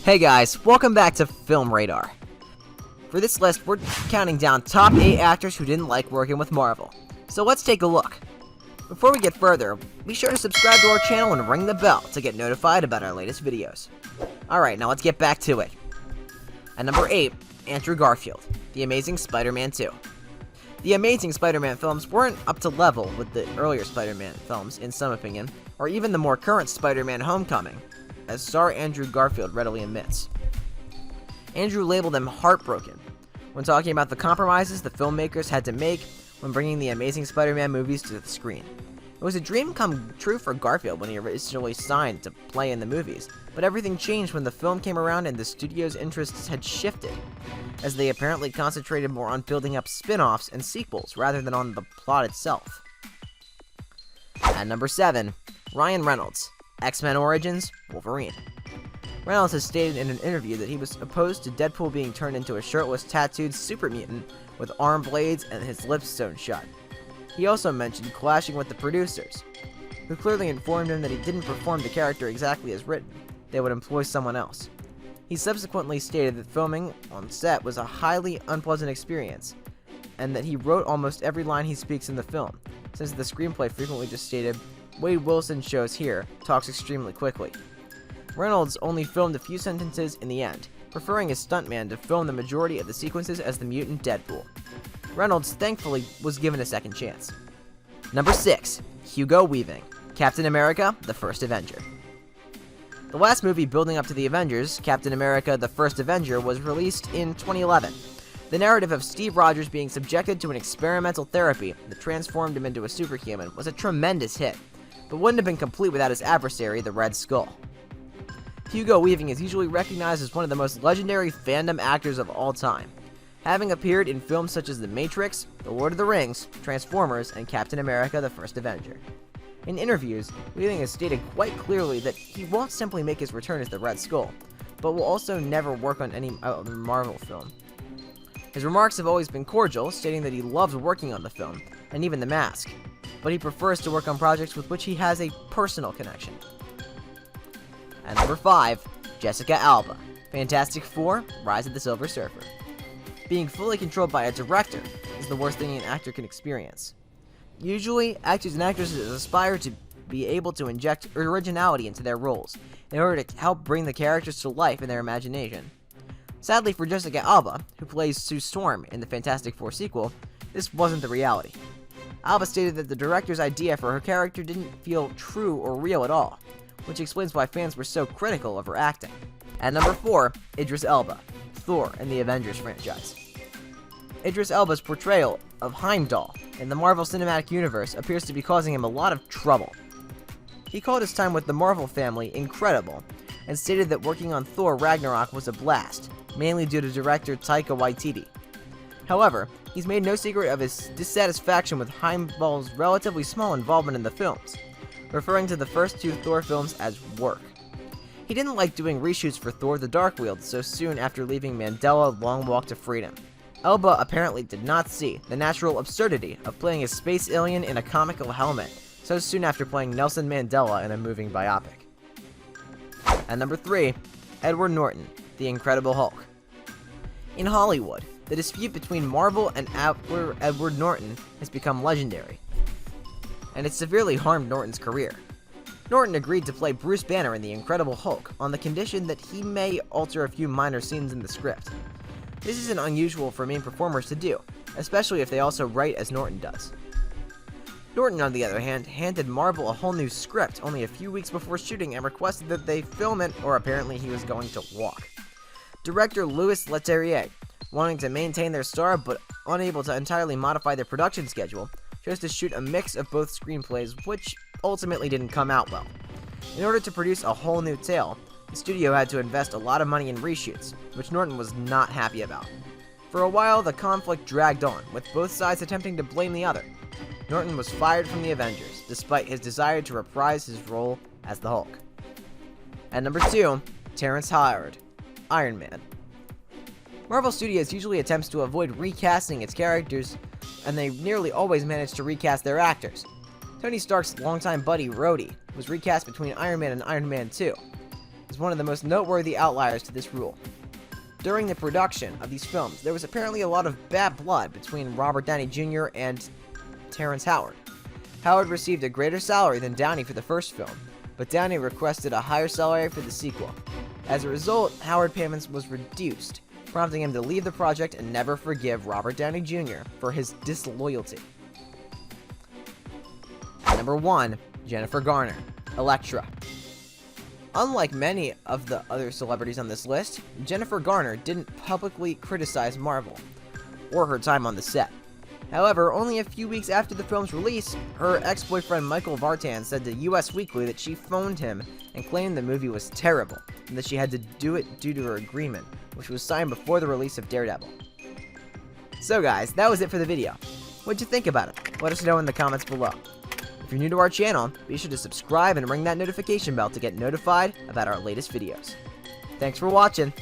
Hey guys, welcome back to Film Radar. For this list, we're counting down top 8 actors who didn't like working with Marvel. So let's take a look. Before we get further, be sure to subscribe to our channel and ring the bell to get notified about our latest videos. Alright, now let's get back to it. At number 8, Andrew Garfield, The Amazing Spider-Man 2. The Amazing Spider-Man films weren't up to level with the earlier Spider-Man films, in some opinion, or even the more current Spider-Man Homecoming, as star Andrew Garfield readily admits. Andrew labeled them heartbroken when talking about the compromises the filmmakers had to make when bringing the Amazing Spider-Man movies to the screen. It was a dream come true for Garfield when he originally signed to play in the movies, but everything changed when the film came around and the studio's interests had shifted, as they apparently concentrated more on building up spin-offs and sequels rather than on the plot itself. At number 7, Ryan Reynolds, X-Men Origins, Wolverine. Reynolds has stated in an interview that he was opposed to Deadpool being turned into a shirtless, tattooed super mutant with arm blades and his lips sewn shut. He also mentioned clashing with the producers, who clearly informed him that he didn't perform the character exactly as written. They would employ someone else. He subsequently stated that filming on set was a highly unpleasant experience, and that he wrote almost every line he speaks in the film, since the screenplay frequently just stated, "Wade Wilson shows here, talks extremely quickly." Reynolds only filmed a few sentences in the end, preferring his stuntman to film the majority of the sequences as the mutant Deadpool. Reynolds thankfully was given a second chance. Number 6, Hugo Weaving, Captain America, the First Avenger. The last movie building up to the Avengers, Captain America, the First Avenger, was released in 2011. The narrative of Steve Rogers being subjected to an experimental therapy that transformed him into a superhuman was a tremendous hit, but wouldn't have been complete without his adversary, the Red Skull. Hugo Weaving is usually recognized as one of the most legendary fandom actors of all time, having appeared in films such as The Matrix, The Lord of the Rings, Transformers, and Captain America, the First Avenger. In interviews, Weaving has stated quite clearly that he won't simply make his return as the Red Skull, but will also never work on any other Marvel film. His remarks have always been cordial, stating that he loves working on the film, and even The Mask, but he prefers to work on projects with which he has a personal connection. At number 5, Jessica Alba, Fantastic Four, Rise of the Silver Surfer. Being fully controlled by a director is the worst thing an actor can experience. Usually, actors and actresses aspire to be able to inject originality into their roles in order to help bring the characters to life in their imagination. Sadly for Jessica Alba, who plays Sue Storm in the Fantastic Four sequel, this wasn't the reality. Alba stated that the director's idea for her character didn't feel true or real at all, which explains why fans were so critical of her acting. At number 4, Idris Elba, Thor in the Avengers franchise. Idris Elba's portrayal of Heimdall in the Marvel Cinematic Universe appears to be causing him a lot of trouble. He called his time with the Marvel family incredible, and stated that working on Thor Ragnarok was a blast, mainly due to director Taika Waititi. However, he's made no secret of his dissatisfaction with Heimdall's relatively small involvement in the films, referring to the first 2 Thor films as work. He didn't like doing reshoots for Thor the Dark World so soon after leaving Mandela Long Walk to Freedom. Elba apparently did not see the natural absurdity of playing a space alien in a comical helmet so soon after playing Nelson Mandela in a moving biopic. At number 3, Edward Norton, The Incredible Hulk. In Hollywood, the dispute between Marvel and Edward Norton has become legendary, and it severely harmed Norton's career. Norton agreed to play Bruce Banner in The Incredible Hulk on the condition that he may alter a few minor scenes in the script. This isn't unusual for main performers to do, especially if they also write as Norton does. Norton, on the other hand, handed Marvel a whole new script only a few weeks before shooting and requested that they film it, or apparently he was going to walk. Director Louis Leterrier, wanting to maintain their star but unable to entirely modify their production schedule, chose to shoot a mix of both screenplays, which ultimately didn't come out well. In order to produce a whole new tale, the studio had to invest a lot of money in reshoots, which Norton was not happy about. For a while, the conflict dragged on, with both sides attempting to blame the other. Norton was fired from the Avengers, despite his desire to reprise his role as the Hulk. At number 2, Terrence Howard, Iron Man. Marvel Studios usually attempts to avoid recasting its characters, and they nearly always manage to recast their actors. Tony Stark's longtime buddy Rhodey was recast between Iron Man and Iron Man 2. is one of the most noteworthy outliers to this rule. During the production of these films, there was apparently a lot of bad blood between Robert Downey Jr. and Terrence Howard. Howard received a greater salary than Downey for the first film, but Downey requested a higher salary for the sequel. As a result, Howard payments was reduced, prompting him to leave the project and never forgive Robert Downey Jr. for his disloyalty. Number 1. Jennifer Garner, Elektra. Unlike many of the other celebrities on this list, Jennifer Garner didn't publicly criticize Marvel or her time on the set. However, only a few weeks after the film's release, her ex-boyfriend Michael Vartan said to US Weekly that she phoned him and claimed the movie was terrible, and that she had to do it due to her agreement, which was signed before the release of Daredevil. So guys, that was it for the video. What'd you think about it? Let us know in the comments below. If you're new to our channel, be sure to subscribe and ring that notification bell to get notified about our latest videos. Thanks for watching!